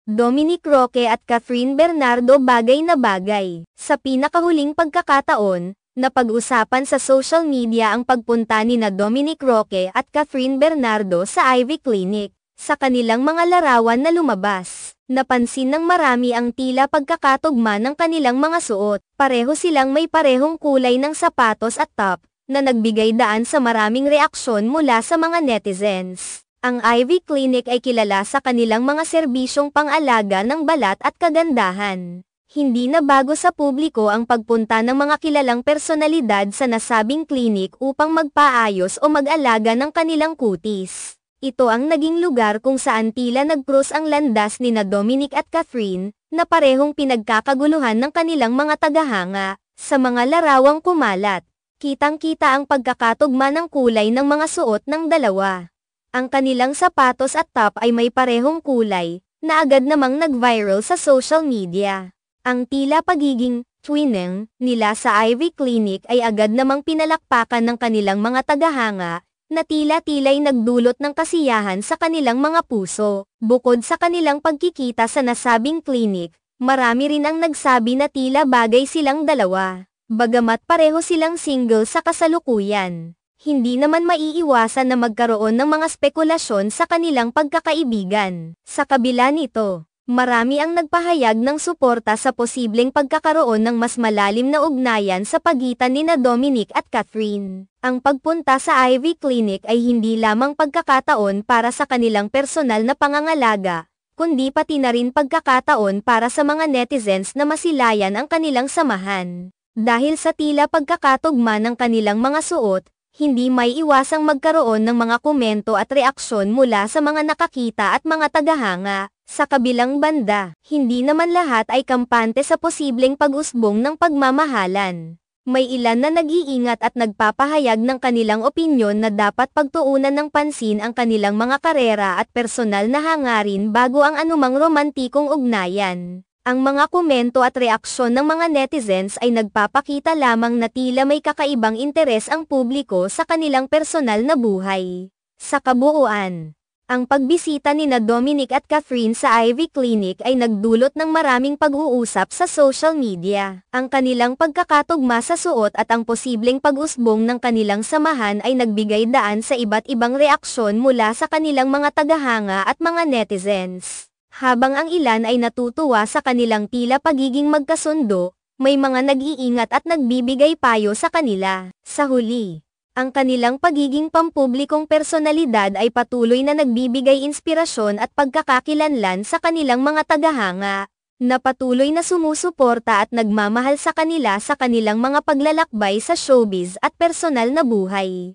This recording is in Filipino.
Dominic Roque at Catherine Bernardo bagay na bagay. Sa pinakahuling pagkakataon, napag-usapan sa social media ang pagpunta ni na Dominic Roque at Catherine Bernardo sa Ivy Clinic. Sa kanilang mga larawan na lumabas, napansin ng marami ang tila pagkakatugma ng kanilang mga suot. Pareho silang may parehong kulay ng sapatos at top, na nagbigay daan sa maraming reaksyon mula sa mga netizens. Ang Ivy Clinic ay kilala sa kanilang mga serbisyong pang-alaga ng balat at kagandahan. Hindi na bago sa publiko ang pagpunta ng mga kilalang personalidad sa nasabing clinic upang magpaayos o mag-alaga ng kanilang kutis. Ito ang naging lugar kung saan tila nag-cross ang landas ni na Dominic at Catherine, na parehong pinagkakaguluhan ng kanilang mga tagahanga. Sa mga larawang kumalat, kitang-kita ang pagkakatugma ng kulay ng mga suot ng dalawa. Ang kanilang sapatos at top ay may parehong kulay, na agad namang nag-viral sa social media. Ang tila pagiging twinning nila sa Ivy Clinic ay agad namang pinalakpakan ng kanilang mga tagahanga, na tila-tila'y nagdulot ng kasiyahan sa kanilang mga puso. Bukod sa kanilang pagkikita sa nasabing clinic, marami rin ang nagsabi na tila bagay silang dalawa. Bagamat pareho silang single sa kasalukuyan, hindi naman maiiwasan na magkaroon ng mga spekulasyon sa kanilang pagkakaibigan. Sa kabila nito, marami ang nagpahayag ng suporta sa posibleng pagkakaroon ng mas malalim na ugnayan sa pagitan ni na Dominic at Catherine. Ang pagpunta sa Ivy Clinic ay hindi lamang pagkakataon para sa kanilang personal na pangangalaga, kundi pati na rin pagkakataon para sa mga netizens na masilayan ang kanilang samahan. Dahil sa tila pagkakatugma ng kanilang mga suot, hindi may iwasang magkaroon ng mga komento at reaksyon mula sa mga nakakita at mga tagahanga. Sa kabilang banda, hindi naman lahat ay kampante sa posibleng pag-usbong ng pagmamahalan. May ilan na nag-iingat at nagpapahayag ng kanilang opinyon na dapat pagtuunan ng pansin ang kanilang mga karera at personal na hangarin bago ang anumang romantikong ugnayan. Ang mga komento at reaksyon ng mga netizens ay nagpapakita lamang na tila may kakaibang interes ang publiko sa kanilang personal na buhay. Sa kabuuan, ang pagbisita ni na Dominic at Catherine sa Ivy Clinic ay nagdulot ng maraming pag-uusap sa social media. Ang kanilang pagkakatugma sa suot at ang posibleng pag-usbong ng kanilang samahan ay nagbigay daan sa iba't ibang reaksyon mula sa kanilang mga tagahanga at mga netizens. Habang ang ilan ay natutuwa sa kanilang tila pagiging magkasundo, may mga nag-iingat at nagbibigay payo sa kanila. Sa huli, ang kanilang pagiging pampublikong personalidad ay patuloy na nagbibigay inspirasyon at pagkakakilanlan sa kanilang mga tagahanga, na patuloy na sumusuporta at nagmamahal sa kanila sa kanilang mga paglalakbay sa showbiz at personal na buhay.